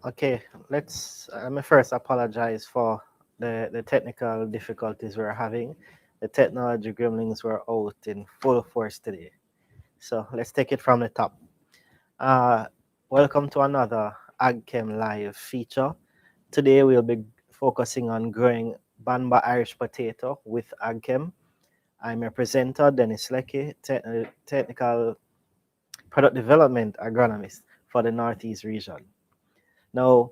Okay, let me first apologize for the technical difficulties we're having. The technology gremlins were out in full force today. So let's take it from the top. Uh, Welcome to another AgChem Live feature. Today we'll be focusing on growing Banba Irish potato with AgChem. I'm your presenter, Dennis Leckie, technical product development agronomist for the Northeast region. Now,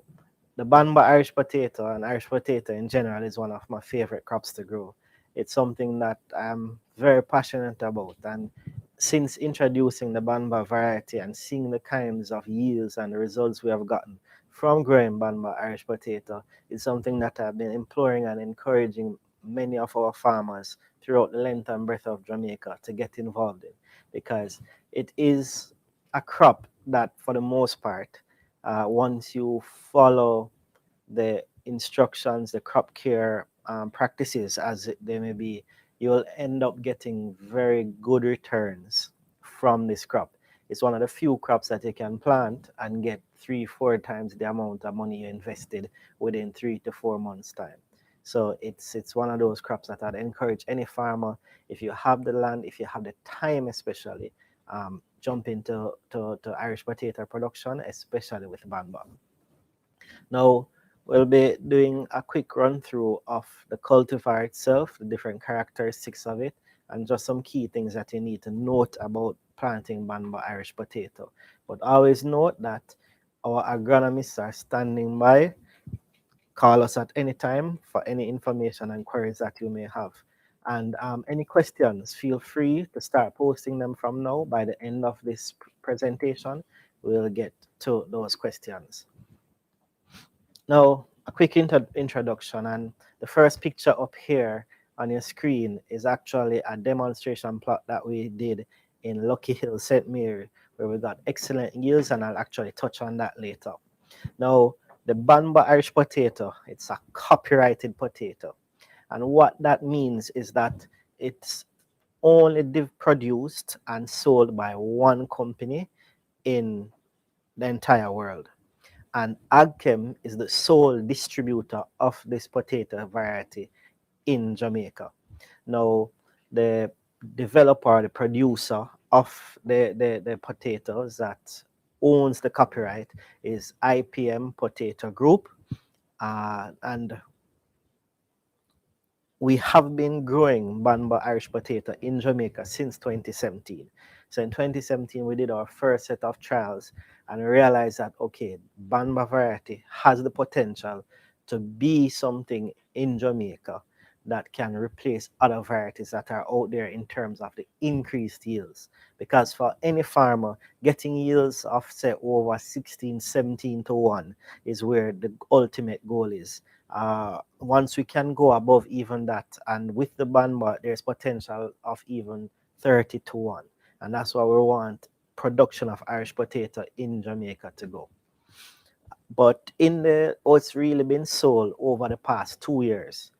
the Banba Irish potato and Irish potato in general is one of my favorite crops to grow. It's something that I'm very passionate about. And since introducing the Banba variety and seeing the kinds of yields and the results we have gotten from growing Banba Irish potato, it's something that I've been imploring and encouraging many of our farmers throughout the length and breadth of Jamaica to get involved in, because it is a crop that, for the most part, once you follow the instructions, the crop care practices as they may be, you will end up getting very good returns from this crop. It's one of the few crops that you can plant and get 3-4 times the amount of money you invested within 3 to 4 months time. So it's one of those crops that I'd encourage any farmer, if you have the land, if you have the time especially, jump into to Irish potato production, especially with Banba. Now, we'll be doing a quick run through of the cultivar itself, the different characteristics of it, and just some key things that you need to note about planting Banba Irish potato. But always note that our agronomists are standing by. Call us at any time for any information and queries that you may have. And any questions, feel free to start posting them from now. By the end of this presentation, we'll get to those questions. Now, a quick introduction, and the first picture up here on your screen is actually a demonstration plot that we did in Lucky Hill, St. Mary, where we got excellent yields, and I'll actually touch on that later. Now, the Banba Irish potato, it's a copyrighted potato. And what that means is that it's only produced and sold by one company in the entire world. And AgChem is the sole distributor of this potato variety in Jamaica. Now, the developer, the producer of the potatoes that owns the copyright is IPM Potato Group. And we have been growing Banba Irish potato in Jamaica since 2017. So in 2017, we did our first set of trials and realized that, okay, Banba variety has the potential to be something in Jamaica that can replace other varieties that are out there in terms of the increased yields. Because for any farmer, getting yields of, say, over 16, 17 to 1 is where the ultimate goal is. Once we can go above even that, and with the Banba, there's potential of even 30 to 1. And that's why we want production of Irish potato in Jamaica to go. But it's really been sold over the past 2 years.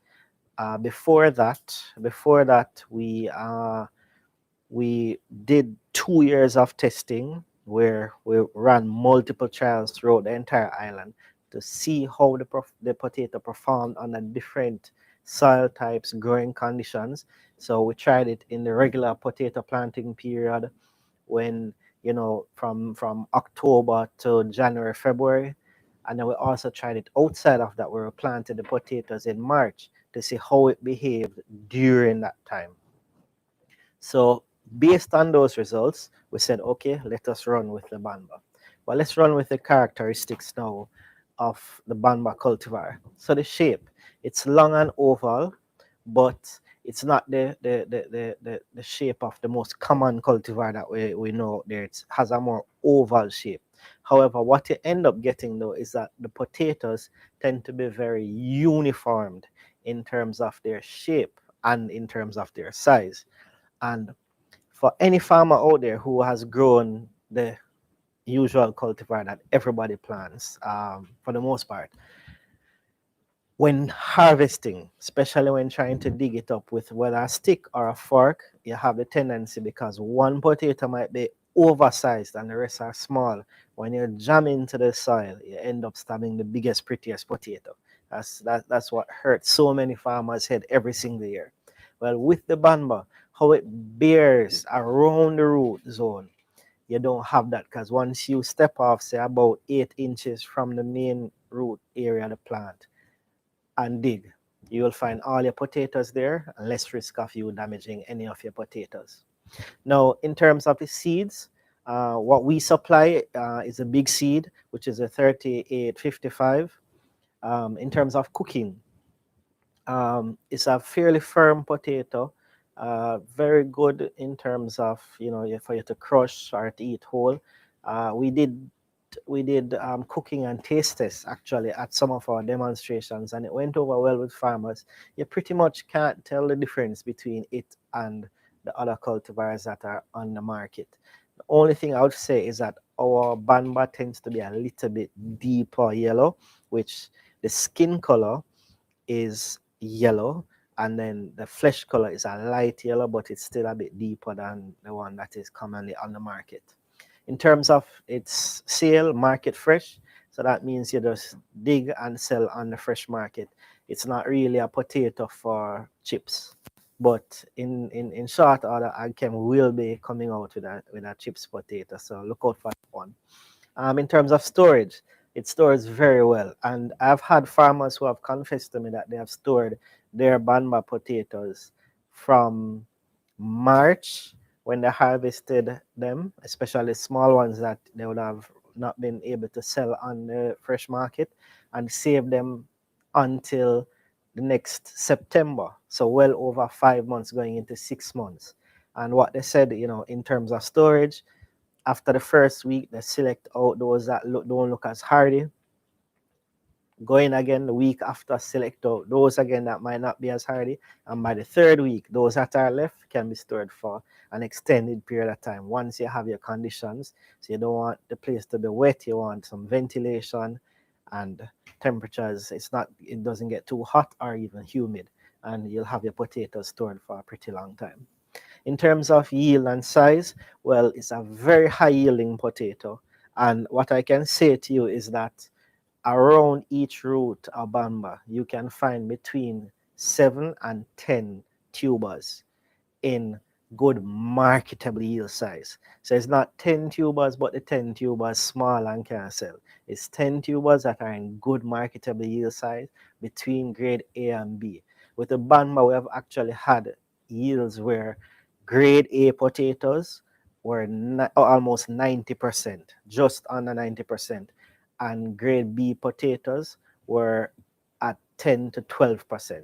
Before that, we did 2 years of testing where we ran multiple trials throughout the entire island to see how the potato performed under different soil types, growing conditions. So we tried it in the regular potato planting period, when from October to January, February, and then we also tried it outside of that, where we planted the potatoes in March to see how it behaved during that time. So based on those results, we said, okay, let us run with the Banba. Well, let's run with the characteristics now of the Banba cultivar. So the shape, it's long and oval, but it's not the shape of the most common cultivar that we know there. It has a more oval shape. However, what you end up getting though is that the potatoes tend to be very uniformed in terms of their shape and in terms of their size. And for any farmer out there who has grown the usual cultivar that everybody plants, for the most part, when harvesting, especially when trying to dig it up with whether a stick or a fork, you have the tendency, because one potato might be oversized and the rest are small. When you jam into the soil, you end up stabbing the biggest, prettiest potato. That's what hurts so many farmers' head every single year. Well, with the Banba, how it bears around the root zone, you don't have that because once you step off, say about 8 inches from the main root area of the plant and dig, you will find all your potatoes there and less risk of you damaging any of your potatoes. Now, in terms of the seeds, what we supply is a big seed, which is a 3855. In terms of cooking, it's a fairly firm potato, very good in terms of for you to crush or to eat whole. We did cooking and taste tests actually at some of our demonstrations, and it went over well with farmers. You pretty much can't tell the difference between it and the other cultivars that are on the market. The only thing I would say is that our Banba tends to be a little bit deeper yellow, which the skin color is yellow, and then the flesh color is a light yellow, but it's still a bit deeper than the one that is commonly on the market. In terms of its sale, market fresh, so that means you just dig and sell on the fresh market. It's not really a potato for chips, but in short order, AgChem will be coming out with a chips potato, so look out for that one. In terms of storage, it stores very well. And I've had farmers who have confessed to me that they have stored their Banba potatoes from March when they harvested them, especially small ones that they would have not been able to sell on the fresh market, and save them until the next September. So well over 5 months going into 6 months. And what they said, in terms of storage, after the first week, they select out those that don't look as hardy. Going again the week after, select out those again that might not be as hardy. And by the third week, those that are left can be stored for an extended period of time once you have your conditions. So you don't want the place to be wet, you want some ventilation and temperatures. It doesn't get too hot or even humid, and you'll have your potatoes stored for a pretty long time. In terms of yield and size, well, it's a very high yielding potato. And what I can say to you is that around each root of Bamba, you can find between 7 and 10 tubers in good marketable yield size. So it's not 10 tubers, but the 10 tubers small and can sell. It's 10 tubers that are in good marketable yield size between grade A and B. With the Banba, we have actually had yields where grade A potatoes were almost 90%, just under 90%, and grade B potatoes were at 10 to 12%.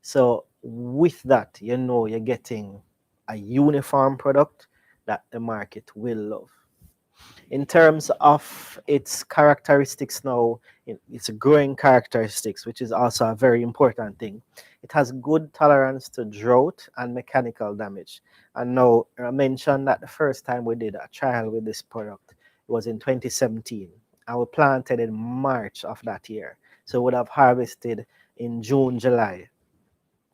So with that, you're getting a uniform product that the market will love. In terms of its characteristics now, its growing characteristics, which is also a very important thing. It has good tolerance to drought and mechanical damage. And now I mentioned that the first time we did a trial with this product, it was in 2017. And we planted in March of that year. So we would have harvested in June, July.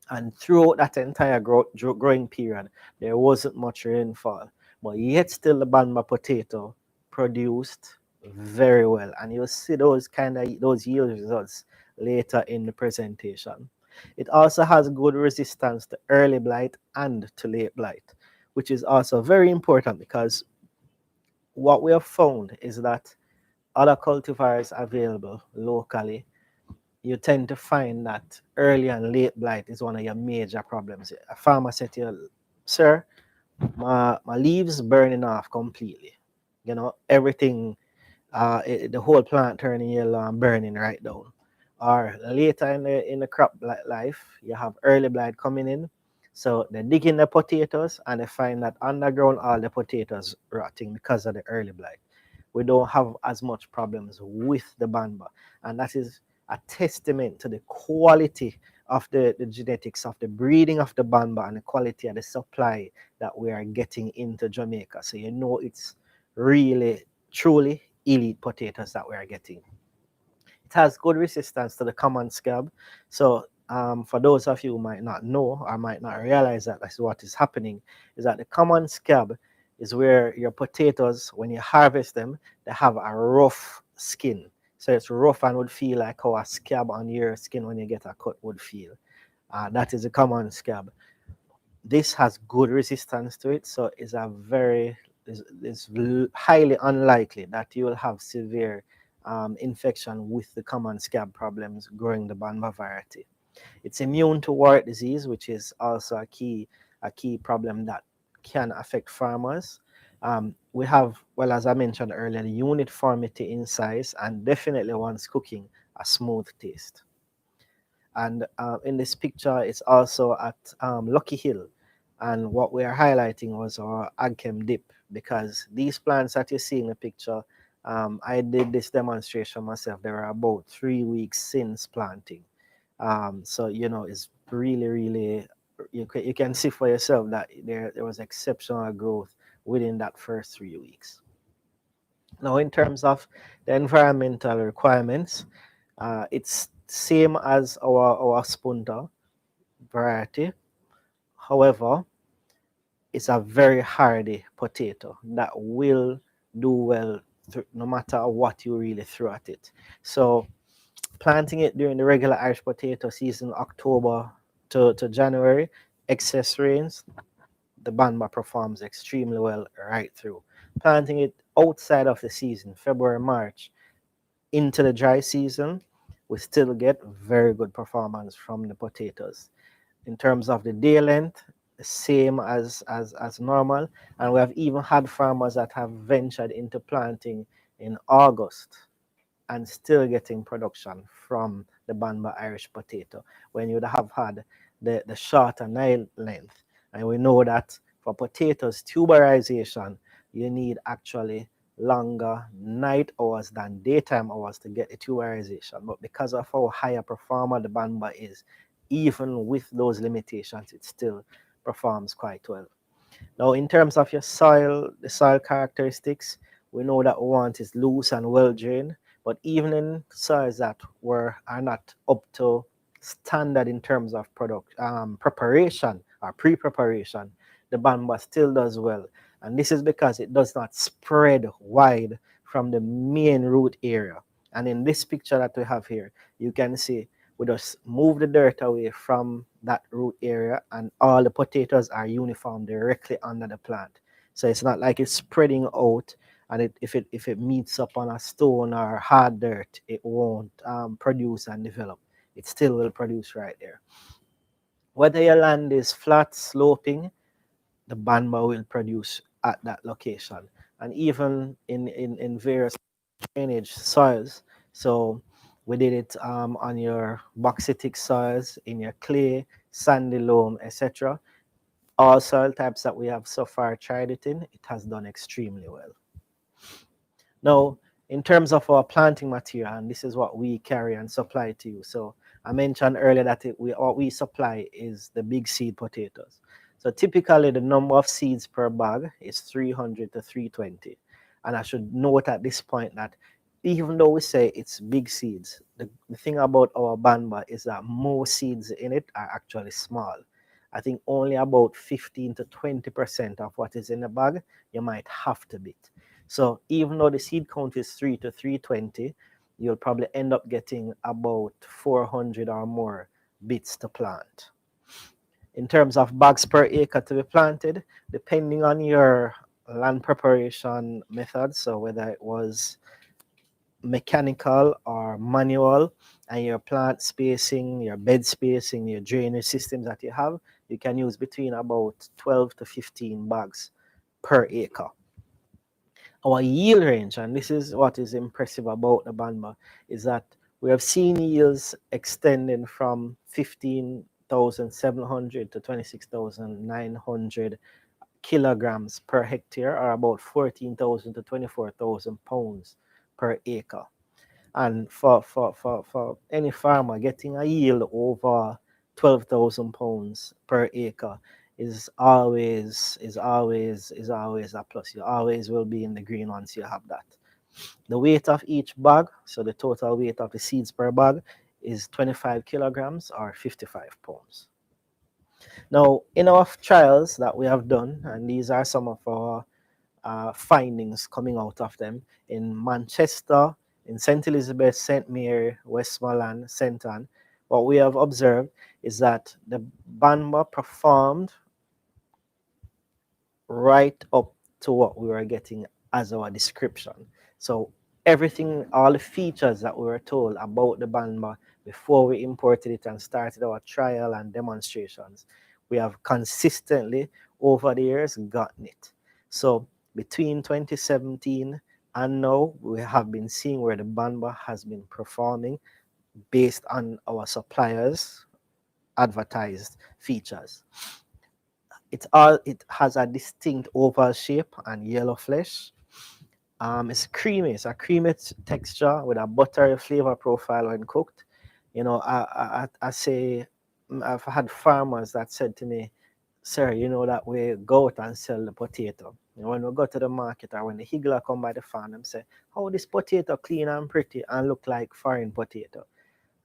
And throughout that entire growing period, there wasn't much rainfall. But yet still the Banba potato produced very well. And you'll see those yield results later in the presentation. It also has good resistance to early blight and to late blight, which is also very important because what we have found is that other cultivars available locally, you tend to find that early and late blight is one of your major problems. A farmer said to you, sir, my leaves burning off completely. Everything, the whole plant turning yellow and burning right down. Or later in the crop life, you have early blight coming in. So they dig in the potatoes and they find that underground all the potatoes rotting because of the early blight. We don't have as much problems with the Banba. And that is a testament to the quality of the genetics of the breeding of the Banba and the quality of the supply that we are getting into Jamaica. So it's really, truly elite potatoes that we are getting. It has good resistance to the common scab. So for those of you who might not know or might not realize that that's what is happening, is that the common scab is where your potatoes, when you harvest them, they have a rough skin. So it's rough and would feel like how a scab on your skin when you get a cut would feel. That is a common scab. This has good resistance to it, so it's highly unlikely that you will have severe infection with the common scab problems growing the Banba variety. It's immune to wart disease, which is also a key problem that can affect farmers. We have, well, as I mentioned earlier, the uniformity in size and definitely once cooking, a smooth taste. And in this picture, it's also at Lucky Hill. And what we are highlighting was our AgChem dip, because these plants that you see in the picture, I did this demonstration myself. They were about 3 weeks since planting. So, it's really, really, you can see for yourself that there was exceptional growth within that first 3 weeks. Now, in terms of the environmental requirements, it's same as our spunta variety. However, it's a very hardy potato that will do well no matter what you really throw at it. So planting it during the regular Irish potato season, October to January, excess rains, the Banba performs extremely well right through. Planting it outside of the season, February, March, into the dry season, we still get very good performance from the potatoes. In terms of the day length, same as normal. And we have even had farmers that have ventured into planting in August and still getting production from the Banba Irish potato when you would have had the shorter night length. And we know that for potatoes, tuberization, you need actually longer night hours than daytime hours to get the tuberization. But because of how high a performer the Banba is, even with those limitations, it still performs quite well. Now, in terms of your soil, the soil characteristics, we know that one is loose and well drained, but even in soils that are not up to standard in terms of preparation or pre-preparation, the Banba still does well. And this is because it does not spread wide from the main root area. And in this picture that we have here, you can see we just move the dirt away from that root area and all the potatoes are uniform directly under the plant. So it's not like it's spreading out, and if it meets up on a stone or hard dirt, it won't produce and develop. It still will produce right there. Whether your land is flat, sloping, the Banba will produce at that location. And even in various drainage soils. So we did it on your bauxitic soils, in your clay, sandy loam, etc. All soil types that we have so far tried it in, it has done extremely well. Now, in terms of our planting material, and this is what we carry and supply to you. So I mentioned earlier that what we supply is the big seed potatoes. So typically the number of seeds per bag is 300 to 320. And I should note at this point that even though we say it's big seeds, the thing about our Banba is that most seeds in it are actually small. I think only about 15 to 20% of what is in the bag you might have to bit. So even though the seed count is 3 to 320, you'll probably end up getting about 400 or more bits to plant. In terms of bags per acre to be planted, depending on your land preparation method, so whether it was mechanical or manual, and your plant spacing, your bed spacing, your drainage systems that you have, you can use between about 12 to 15 bags per acre. Our yield range, and this is what is impressive about the Banba, is that we have seen yields extending from 15,700 to 26,900 kilograms per hectare, or about 14,000 to 24,000 pounds per acre. And for any farmer, getting a yield over 12,000 pounds per acre is always a plus. You always will be in the green once you have that. The weight of each bag, so the total weight of the seeds per bag, is 25 kilograms or 55 pounds. Now, in our trials that we have done, and these are some of our findings coming out of them in Manchester, in St. Elizabeth, St. Mary, Westmoreland, St. Anne. What we have observed is that the Banba performed right up to what we were getting as our description. So everything, all the features that we were told about the Banba before we imported it and started our trial and demonstrations, we have consistently over the years gotten it. So between 2017 and now, we have been seeing where the Banba has been performing based on our suppliers' advertised features. It has a distinct oval shape and yellow flesh. It's creamy. It's a creamy texture with a buttery flavor profile when cooked. You know, I say I've had farmers that said to me, "Sir, you know that we go out and sell the potato. You know, when we go to the market or when the higgler come by the farm, them say, how this potato clean and pretty and look like foreign potato."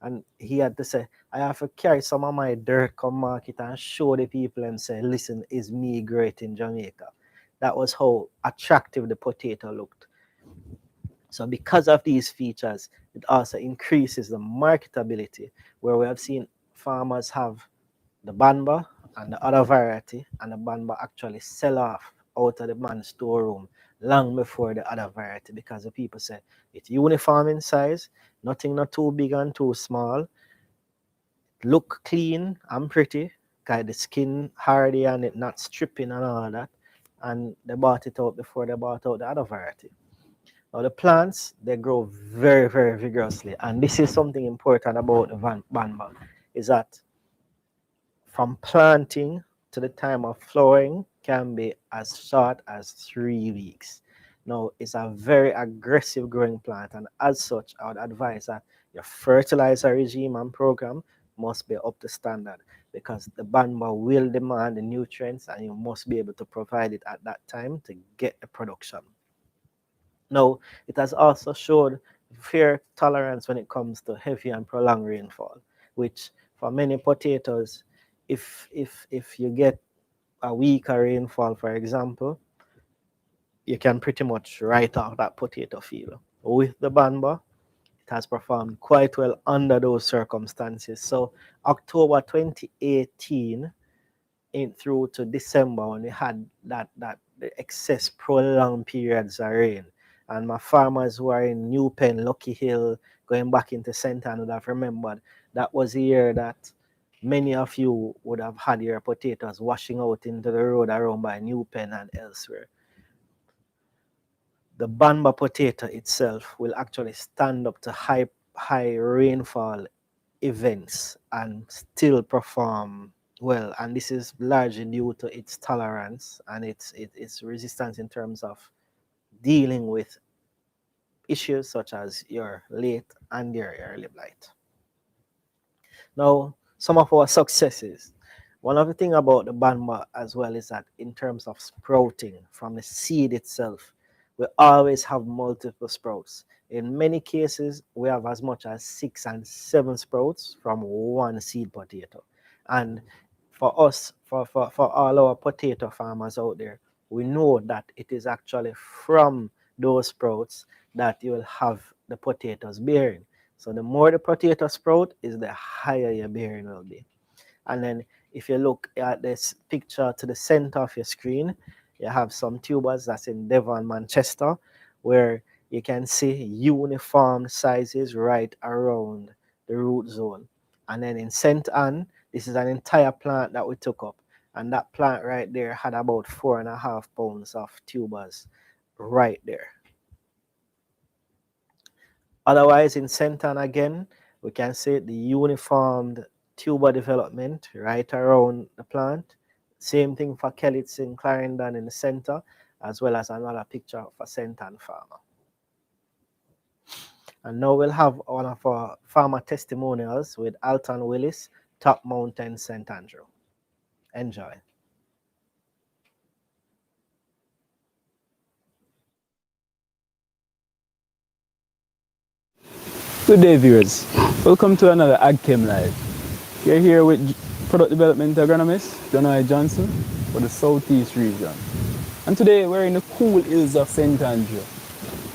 And he had to say, I have to carry some of my dirt come market and show the people and say, listen, is me great in Jamaica. That was how attractive the potato looked. So because of these features, it also increases the marketability, where we have seen farmers have the Banba and the other variety, and the Banba actually sell off out of the man's storeroom long before the other variety, because the people say it's uniform in size, nothing not too big and too small, look clean and pretty, because the skin hardy and it not stripping and all that. And they bought it out before they bought out the other variety. Now the plants, they grow very, very vigorously. And this is something important about the Banba, is that from planting to the time of flowering can be as short as 3 weeks. Now, it's a very aggressive growing plant, and as such, I would advise that your fertilizer regime and program must be up to standard, because the Banba will demand the nutrients and you must be able to provide it at that time to get the production. Now, it has also showed fair tolerance when it comes to heavy and prolonged rainfall, which for many potatoes, if you get a weaker rainfall, for example, you can pretty much write off that potato field. With the Banba, it has performed quite well under those circumstances. So October 2018 in through to December, when we had that the excess prolonged periods of rain. And my farmers who are in New Pen, Lucky Hill, going back into St. Anne would have remembered that was the year that many of you would have had your potatoes washing out into the road around by New Pen and elsewhere. The Banba potato itself will actually stand up to high rainfall events and still perform well. And this is largely due to its tolerance and its resistance in terms of dealing with issues such as your late and your early blight. Now, some of our successes. One of the things about the Banba as well is that in terms of sprouting from the seed itself, we always have multiple sprouts. In many cases, we have as much as 6 and 7 sprouts from one seed potato. And for us, for all our potato farmers out there, we know that it is actually from those sprouts that you will have the potatoes bearing. So the more the potato sprout is, the higher your bearing will be. And then if you look at this picture to the center of your screen, you have some tubers that's in Devon, Manchester, where you can see uniform sizes right around the root zone. And then in St. Anne, this is an entire plant that we took up. And that plant right there had about 4.5 pounds of tubers right there. Otherwise, in St. Anne again, we can see the uniformed tuber development right around the plant. Same thing for Kellits in Clarendon in the center, as well as another picture for St. Anne Farmer. And now we'll have one of our farmer testimonials with Alton Willis, Top Mountain, St. Andrew. Enjoy. Good day, viewers. Welcome to another AgChem Live. We're here with Product Development Agronomist John I. Johnson for the Southeast region. And today we're in the cool hills of St. Andrew.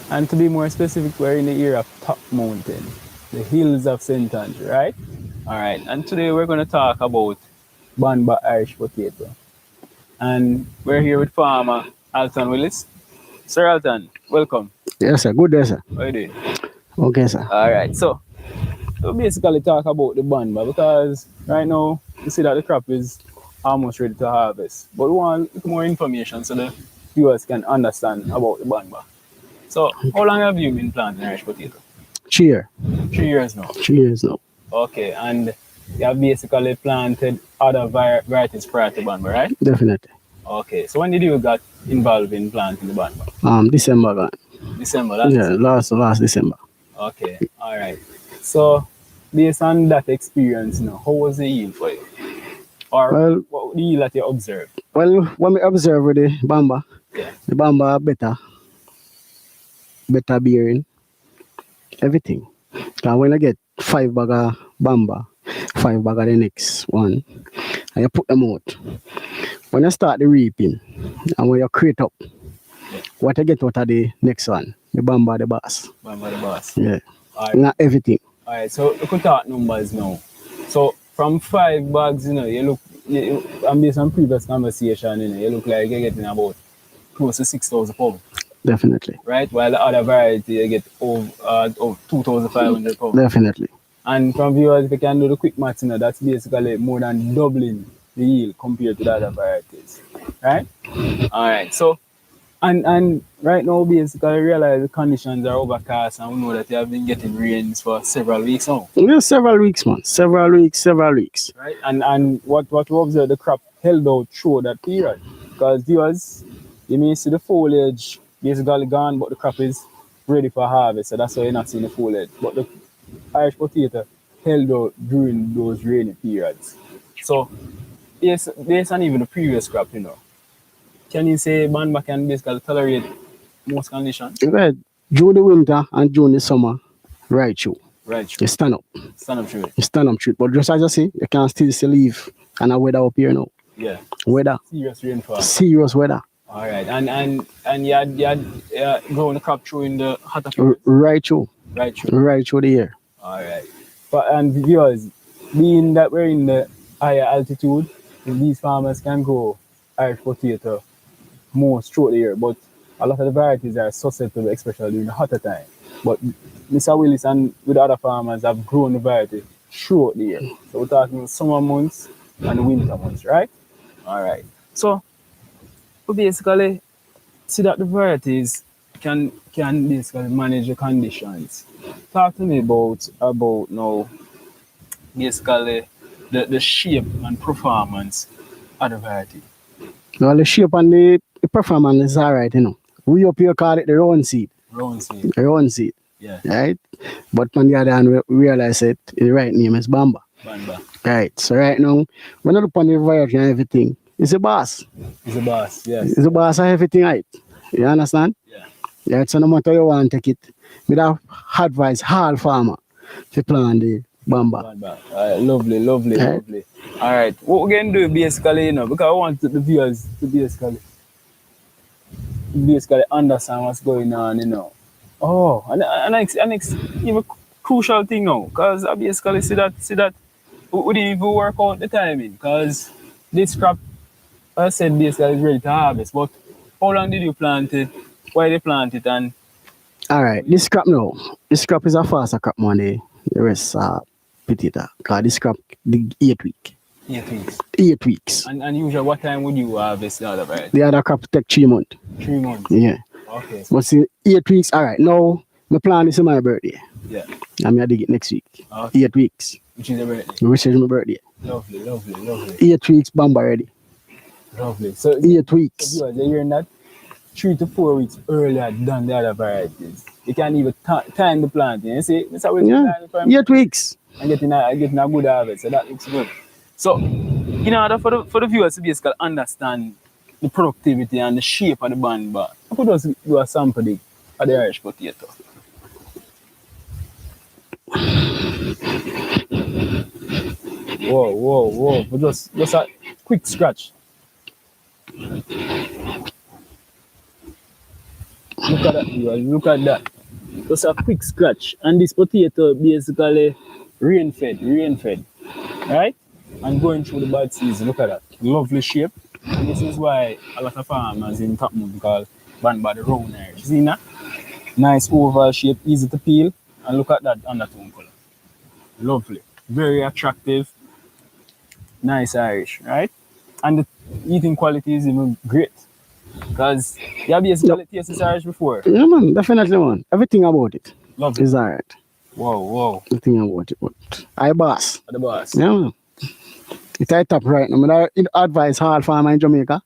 And to be more specific, we're in the area of Top Mountain, the hills of St. Andrew, right? All right. And today we're going to talk about Banba Irish potato. And we're here with farmer Alton Willis. Sir Alton, welcome. Yes, sir. Good day, sir. How are you doing? Okay, sir. All right. So we'll basically talk about the Banba because right now you see that the crop is almost ready to harvest. But we want a little more information so the viewers can understand about the Banba. So how long have you been planting Irish potato? Cheer. 3 years now. 3 years now. Okay, and you have basically planted other varieties prior to Banba, right? Definitely. Okay, so when did you get involved in planting the Banba? December gone. December, last Yeah, December. last December. Okay, all right. So based on that experience, how was the yield for you? Or Well, what the yield that you observed? Well, when we observe with the Bamba, Yeah. the Bamba are better bearing, everything. Because when I get 5 bag of Bamba, 5 bag of the next one, and you put them out. When you start the reaping, and when you crate up, what you get out of the next one, the Bamba the boss. Bamba the boss. Yeah. All right. Not everything. All right, so you could talk numbers now. So from 5 bags, and based on previous conversation, you look like you're getting about close to 6,000 pounds, Definitely. right? While the other variety, you get over 2,500 pounds. Definitely. And from viewers, if you can do the quick maths, that's basically more than doubling the yield compared to the other varieties, right? All right, so and right now, basically, I realize the conditions are overcast, and we know that you have been getting rains for several weeks now. Yeah, several weeks, man. Several weeks. Right, and what we observe, the crop held out through that period, because viewers, you may see the foliage basically gone, but the crop is ready for harvest, so that's why you're not seeing the foliage. But the Irish potato held out during those rainy periods. So, based on even the previous crop, can you say Banba can basically tolerate most conditions? Right. During the winter and during the summer, right through. Right, You true. stand up. Stand up through it. You stand up through it. But just as I say, you can still see leave and a weather up here now. Yeah. Weather. Serious rainfall. Serious weather. All right, and you had growing the crop through in the hotter periods? Right through. Right through. Right through the year. All right. But and viewers, being that we're in the higher altitude, these farmers can grow Irish potato more throughout the year. But a lot of the varieties are susceptible, especially during the hotter time. But Mr. Willis and with other farmers have grown the variety throughout the year. So we're talking summer months and winter months, right? All right. So we basically see that the varieties can basically manage the conditions. Talk to me about now basically the shape and performance of the variety. Well, the shape and the performance is alright, We up here call it the round seed. Round seed. The round seed. Yeah. Right? But on the other hand, we realize it, the right name is Bamba. Banba. Right. So right now, when I look on the variety and everything, it's a boss. It's a boss, yes. It's a boss of everything, right? You understand? Yeah. Yeah, so no matter you want to take it, we have advise all farmer to plant the Bamba. Banba. Lovely, lovely, Right. lovely. All right. What we're going to do basically, because I want the viewers to basically understand what's going on, Oh, and even crucial thing now, because I basically see that we didn't even work out the timing, because this crop, I said basically is ready to harvest, but how long did you plant it? Why did you plant it? And Alright, this crop now, this crop is a faster crop man, the rest are potato. Because this crop, the 8 week. 8 weeks. 8 weeks. And usually what time would you harvest the other variety? The other crop take 3 months. 3 months. Yeah. Okay. But see, 8 weeks, alright. Now, my plan is my birthday. Yeah. I'm going to dig it next week. Okay. 8 weeks. Which is your birthday? Which is my birthday. Lovely, lovely, lovely. 8 weeks, Bamba ready. Lovely. So 8 weeks. you're hearing that 3 to 4 weeks earlier than the other varieties. You can't even time the planting. You see, that's how we Yeah. time 8 weeks. and getting a good harvest. So that looks good. So in order for the viewers to basically understand the productivity and the shape of the Banba, I could just do a sample of the Irish potato. Whoa. But just a quick scratch. Look at that, viewers. Look at that. Just a quick scratch. And this potato basically rain fed, right? And going through the bad season. Look at that. Lovely shape. And this is why a lot of farmers in Top Move call Banba the round Irish. See that? Nice oval shape, easy to peel. And look at that undertone color. Lovely. Very attractive. Nice Irish, right? And the eating quality is even great. Because you have Yep. basically tasted this Irish before. Yeah, man, definitely, man. Everything about it Lovely. is alright. Whoa, whoa. Everything about it. But I boss. The boss. Yeah, man. It's a top right now. I advise all farmer in Jamaica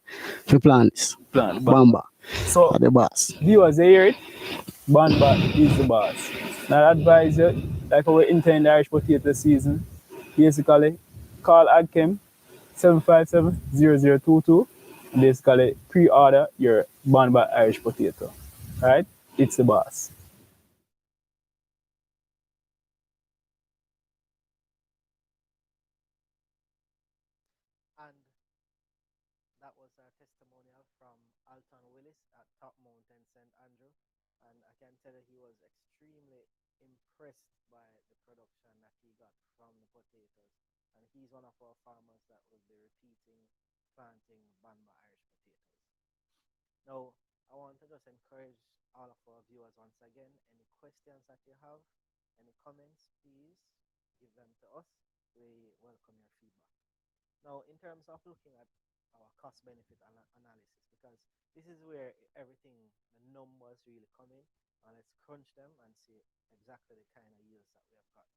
to plant this. Plant. Bamba. So, Are the boss. viewers, they hear it. Banba is the boss. Now, I advise you, like our intend Irish potato season, basically, call AgChem 757-0022. Basically, pre-order your Banba Irish potato. Right? It's the boss. And that was our testimonial from Alton Willis at Top Mountain St. Andrew. And I can tell you he was extremely impressed by the production that he got from the potatoes. And he's one of our farmers that will be repeating planting Banba Irish potatoes. Now, I want to just encourage all of our viewers once again, any questions that you have, any comments, please give them to us. We welcome your feedback. Now, in terms of looking at our cost benefit analysis, because this is where everything, the numbers really come in, and let's crunch them and see exactly the kind of yields that we have got.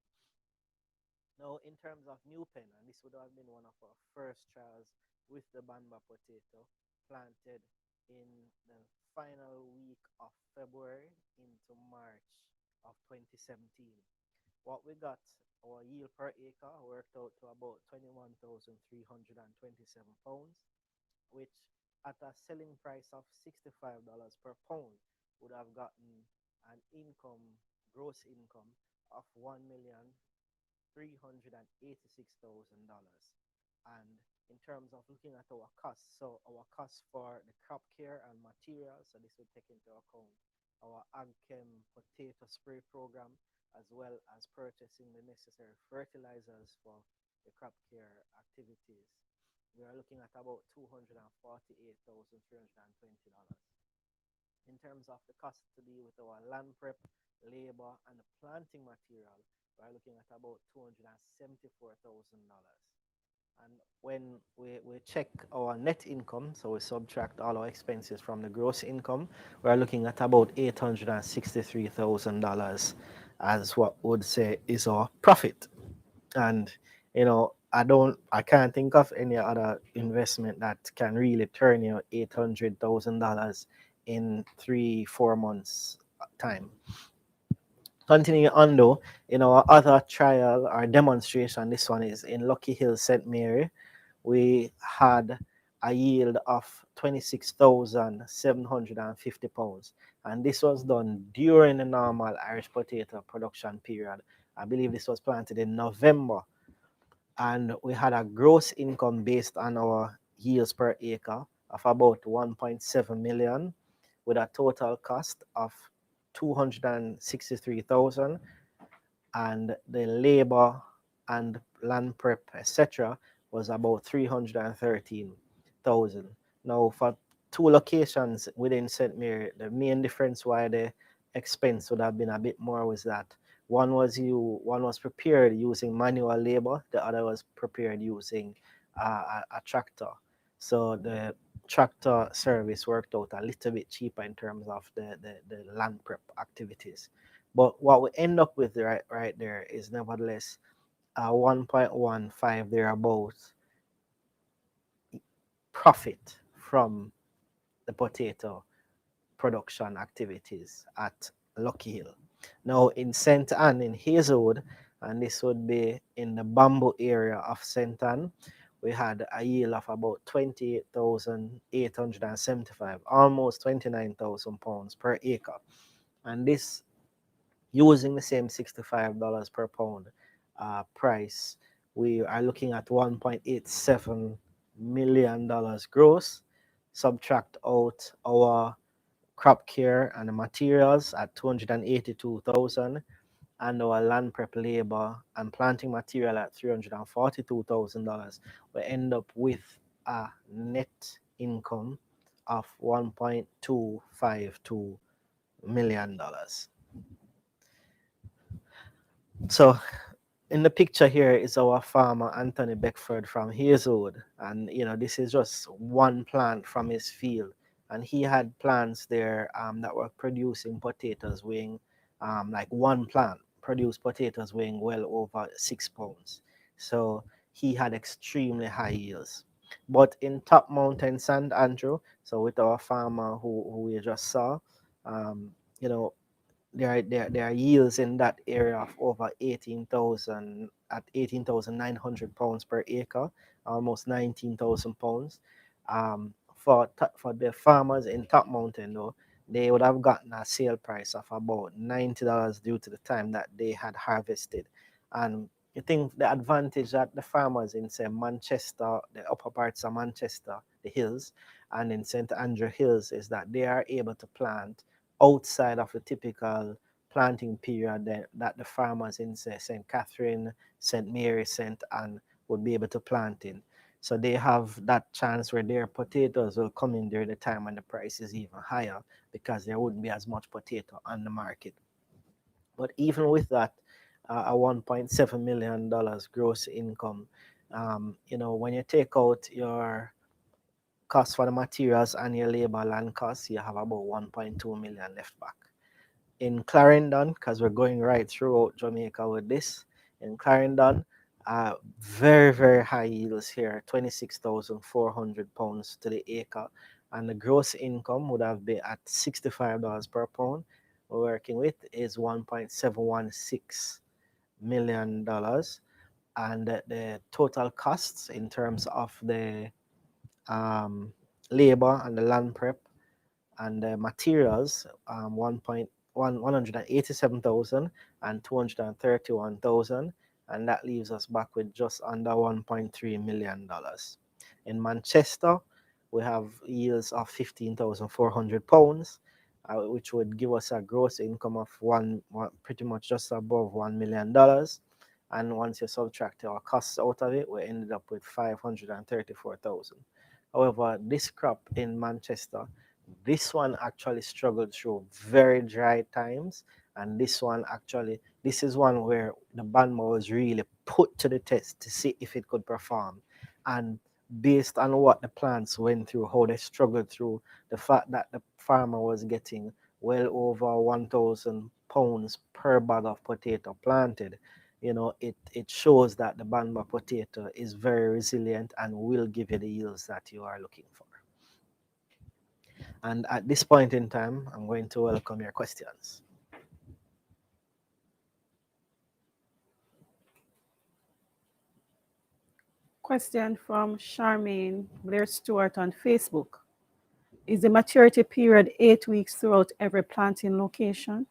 Now, in terms of new pen, and this would have been one of our first trials with the Banba potato planted in the final week of February into March of 2017. What we got, our yield per acre worked out to about 21,327 pounds, which at a selling price of $65 per pound would have gotten an income, gross income of $1,386,000. And in terms of looking at our costs, so our costs for the crop care and materials, so this would take into account our AgChem potato spray program, as well as purchasing the necessary fertilizers for the crop care activities. We are looking at about $248,320. In terms of the cost to deal with our land prep, labor, and the planting material, we are looking at about $274,000. And when we check our net income, so we subtract all our expenses from the gross income, we're looking at about $863,000 as what would say is our profit. And I can't think of any other investment that can really turn you $800,000 in 3-4 months time. Continuing on though, in our other trial or demonstration, this one is in Lucky Hill, St. Mary, we had a yield of 26,750 pounds. And this was done during the normal Irish potato production period. I believe this was planted in November. And we had a gross income based on our yields per acre of about 1.7 million, with a total cost of 263,000, and the labor and land prep, etc., was about 313,000. Now, for two locations within St. Mary, the main difference why the expense would have been a bit more was that one was prepared using manual labor, the other was prepared using a tractor. So the tractor service worked out a little bit cheaper in terms of the land prep activities. But what we end up with right there is nevertheless 1.15 thereabouts profit from the potato production activities at Lucky Hill. Now in St. Anne in Hazelwood, and this would be in the Bamboo area of St. Anne, we had a yield of about 28,875, almost 29,000 pounds per acre. And this using the same $65 per pound price, we are looking at $1.87 million gross. Subtract out our crop care and the materials at 282,000, and our land prep labor and planting material at $342,000, we end up with a net income of $1.252 million. So in the picture here is our farmer Anthony Beckford from Hazelwood, and this is just one plant from his field, and he had plants there that were producing potatoes weighing like one plant produced potatoes weighing well over 6 pounds. So he had extremely high yields. But in Top Mountain St. Andrew, so with our farmer who we just saw, um, you know there are yields in that area of over 18,000 at 18,900 pounds per acre, almost 19,000 pounds. For the farmers in Top Mountain though, they would have gotten a sale price of about $90 due to the time that they had harvested. And you think the advantage that the farmers in say Manchester, the upper parts of Manchester, the hills, and in St. Andrew Hills is that they are able to plant outside of the typical planting period that the farmers in say St. Catherine, St. Mary, St. Anne would be able to plant in. So they have that chance where their potatoes will come in during the time when the price is even higher because there wouldn't be as much potato on the market. But even with that, a $1.7 million gross income, when you take out your cost for the materials and your labor land costs, you have about 1.2 million left back. In Clarendon, because we're going right throughout Jamaica with this, in Clarendon, very, very high yields here, 26,400 pounds to the acre. And the gross income would have been at $65 per pound. We're working with is $1.716 million. And the total costs in terms of the um, labor and the land prep and the materials, 187,000 and 231,000, and that leaves us back with just under $1.3 million. In Manchester, we have yields of 15,400 pounds, which would give us a gross income of pretty much just above $1 million. And once you subtract our costs out of it, we ended up with 534,000. However, this crop in Manchester, this one actually struggled through very dry times, and this is one where the Banba was really put to the test to see if it could perform. And based on what the plants went through, how they struggled through, the fact that the farmer was getting well over 1,000 pounds per bag of potato planted, it shows that the Banba potato is very resilient and will give you the yields that you are looking for. And at this point in time, I'm going to welcome your questions. Question from Charmaine Blair Stewart on Facebook. Is the maturity period 8 weeks throughout every planting location?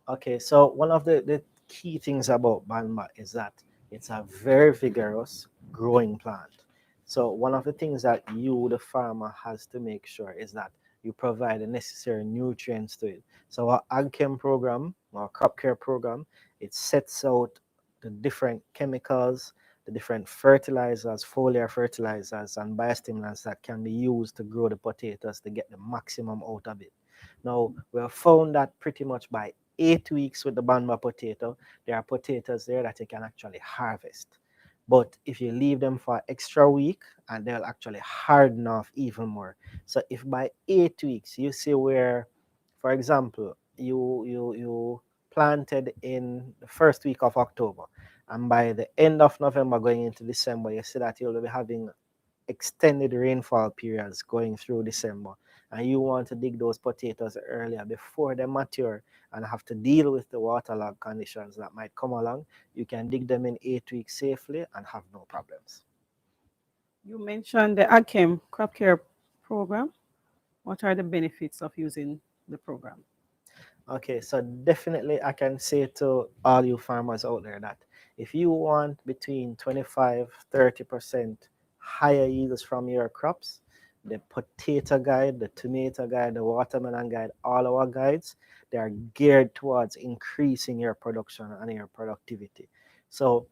Okay, so one of the key things about Banba is that it's a very vigorous growing plant. So one of the things that you, the farmer, has to make sure is that you provide the necessary nutrients to it. So our AgChem program, our crop care program, it sets out the different chemicals, the different fertilizers, foliar fertilizers, and biostimulants that can be used to grow the potatoes to get the maximum out of it. Now, we have found that pretty much by 8 weeks with the Banba potato, there are potatoes there that you can actually harvest. But if you leave them for extra week, and they'll actually harden off even more. So if by 8 weeks you see where, for example, you planted in the first week of October, and by the end of November going into December, you see that you'll be having extended rainfall periods going through December, and you want to dig those potatoes earlier before they mature and have to deal with the waterlog conditions that might come along, you can dig them in 8 weeks safely and have no problems. You mentioned the AgChem crop care program. What are the benefits of using the program? Okay, so definitely I can say to all you farmers out there that if you want between 25-30% higher yields from your crops, the potato guide, the tomato guide, the watermelon guide, all our guides, they are geared towards increasing your production and your productivity. So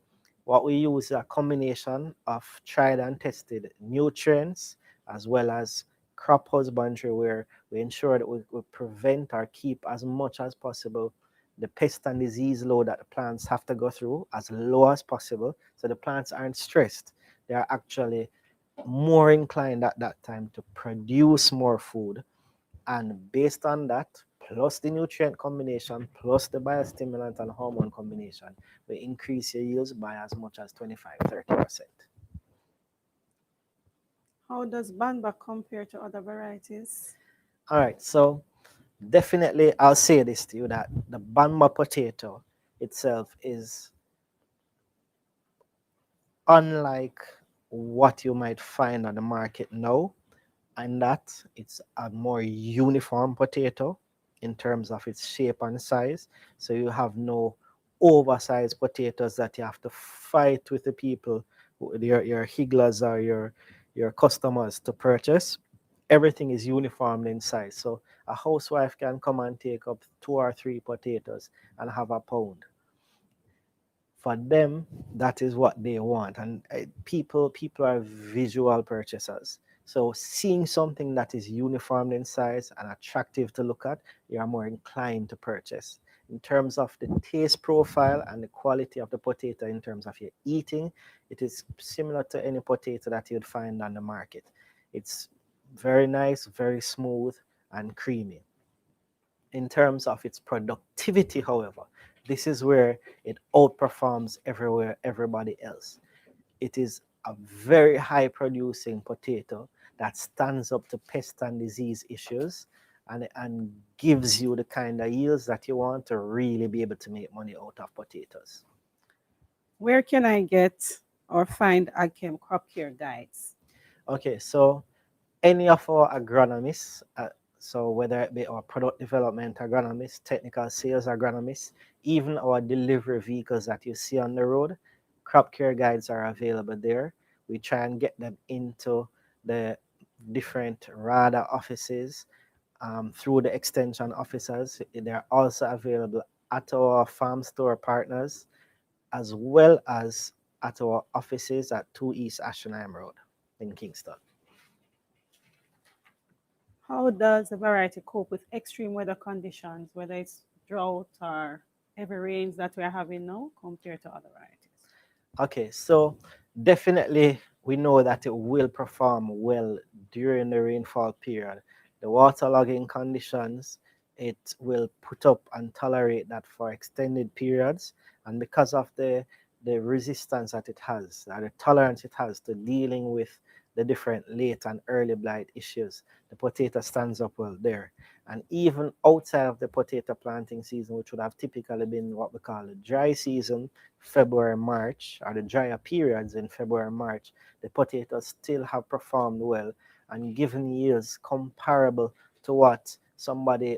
what we use is a combination of tried and tested nutrients as well as crop husbandry, where we ensure that we prevent or keep as much as possible the pest and disease load that the plants have to go through as low as possible, so the plants aren't stressed. They are actually more inclined at that time to produce more food. And based on that, plus the nutrient combination, plus the biostimulant and hormone combination, we increase your yields by as much as 25-30%. How does Banba compare to other varieties? All right, so definitely I'll say this to you that the Banba potato itself is unlike what you might find on the market now, and that it's a more uniform potato in terms of its shape and size. So you have no oversized potatoes that you have to fight with the people, your higglers or your customers to purchase. Everything is uniform in size. So a housewife can come and take up 2 or 3 potatoes and have a pound. For them, that is what they want, and people are visual purchasers. So seeing something that is uniform in size and attractive to look at, you are more inclined to purchase. In terms of the taste profile and the quality of the potato, in terms of your eating, it is similar to any potato that you'd find on the market. It's very nice, very smooth and creamy. In terms of its productivity, however, this is where it outperforms everybody else. It is a very high producing potato that stands up to pest and disease issues, and gives you the kind of yields that you want to really be able to make money out of potatoes. Where can I get or find AgChem crop care guides? Okay, so any of our agronomists, so whether it be our product development agronomists, technical sales agronomists, even our delivery vehicles that you see on the road, crop care guides are available there. We try and get them into the different RADA offices through the extension officers. They're also available at our farm store partners as well as at our offices at 2 East Ashenheim Road in Kingston. How does a variety cope with extreme weather conditions, whether it's drought or heavy rains that we're having now, compared to other varieties? Okay, so definitely we know that it will perform well during the rainfall period. The waterlogging conditions, it will put up and tolerate that for extended periods. And because of the resistance that it has, the tolerance it has to dealing with the different late and early blight issues, the potato stands up well there. And even outside of the potato planting season, which would have typically been what we call the dry season, February, March, or the drier periods in February, March, the potatoes still have performed well and given yields comparable to what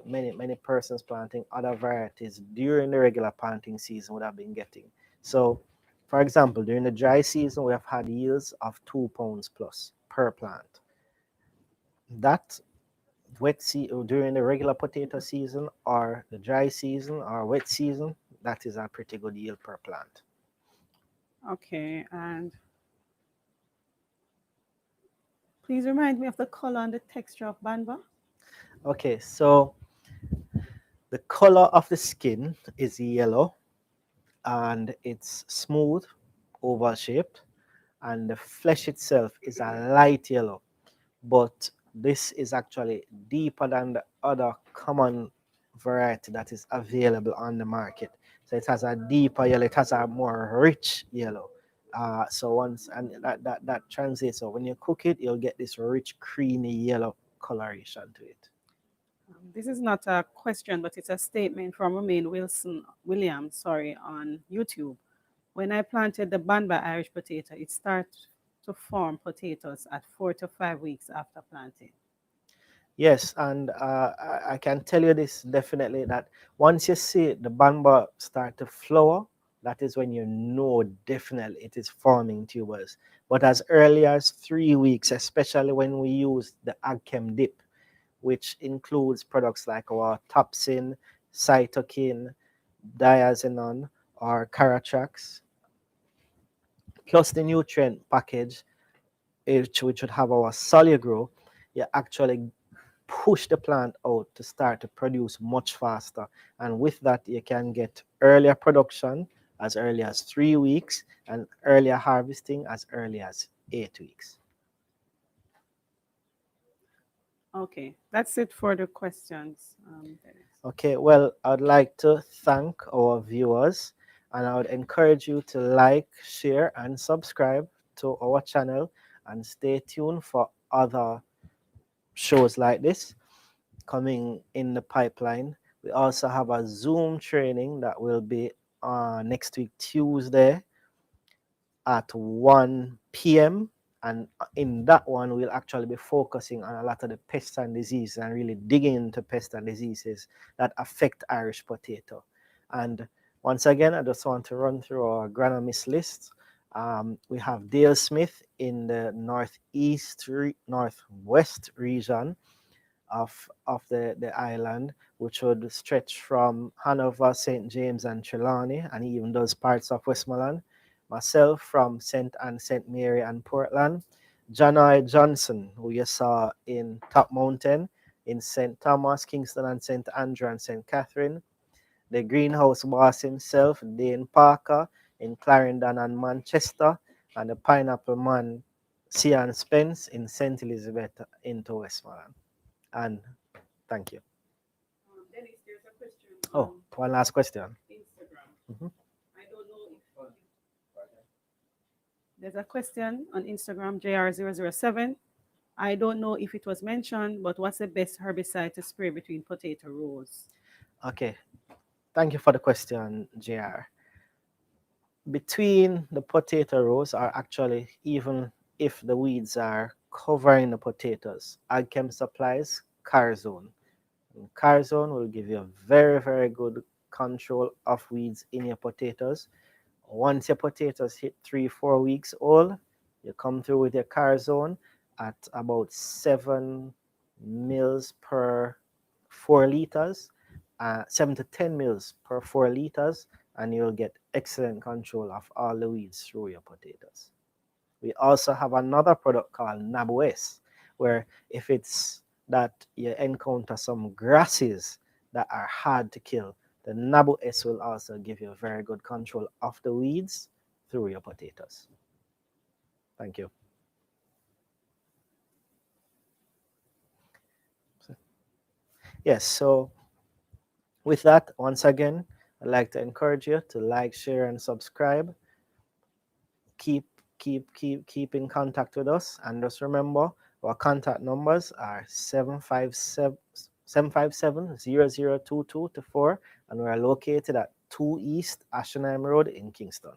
many persons planting other varieties during the regular planting season would have been getting. So, for example, during the dry season, we have had yields of 2 pounds plus per plant. That during the regular potato season or the dry season or wet season, that is a pretty good yield per plant. Okay, and please remind me of the color and the texture of Banba. Okay, so the color of the skin is yellow and it's smooth, oval shaped, and the flesh itself is a light yellow. But this is actually deeper than the other common variety that is available on the market. So it has a deeper yellow, it has a more rich yellow. So once and that translates. So when you cook it, you'll get this rich, creamy yellow coloration to it. This is not a question, but it's a statement from Romaine Williams, on YouTube. When I planted the Banba Irish potato, it started to form potatoes at 4 to 5 weeks after planting. Yes, and I can tell you this definitely that once you see the Banba start to flower, that is when you know definitely it is forming tubers. but as early as 3 weeks, especially when we use the AgChem dip, which includes products like our topsin, cytokine, diazinon, or Caratrax, plus the nutrient package, which would have our Solugrow. You actually push the plant out to start to produce much faster. And with that, you can get earlier production as early as 3 weeks and earlier harvesting as early as 8 weeks. Okay, that's it for the questions. Dennis. Okay, well, I'd like to thank our viewers and I would encourage you to like, share, and subscribe to our channel and stay tuned for other shows like this coming in the pipeline. We also have a Zoom training that will be next week, Tuesday at 1 p.m. And in that one, we'll actually be focusing on a lot of the pests and diseases and really digging into pests and diseases that affect Irish potato. And once again, I just want to run through our agronomist list. We have Dale Smith in the northwest region of the island, which would stretch from Hanover, St. James, and Trelawney, and he even does parts of Westmoreland. Myself from St. Anne, St. Mary, and Portland. John I. Johnson, who you saw in Top Mountain, in St. Thomas, Kingston, and St. Andrew, and St. Catherine. The greenhouse boss himself, Dane Parker, in Clarendon and Manchester, and the pineapple man, Cian Spence, in St. Elizabeth, into Westmoreland. And thank you. Dennis, there's a question Oh, one last question. Instagram. Mhm. I don't know if there's a question on Instagram, JR007. I don't know if it was mentioned, but what's the best herbicide to spray between potato rows? Okay, thank you for the question, JR. Between the potato rows, or actually even if the weeds are covering the potatoes, AgChem supplies Carzone. And Carzone will give you a very, very good control of weeds in your potatoes. Once your potatoes hit 3, 4 weeks old, you come through with your Carzone at about 7 mils per 4 liters, 7 to 10 mils per 4 liters, and you'll get excellent control of all the weeds through your potatoes. We also have another product called NABOS, where if it's that you encounter some grasses that are hard to kill, the NABOS will also give you very good control of the weeds through your potatoes. Thank you. Yes, so with that, once again, I'd like to encourage you to like, share, and subscribe. Keep in contact with us, and just remember our contact numbers are 757 0022 to 4, and we're located at 2 East Ashenheim Road in Kingston.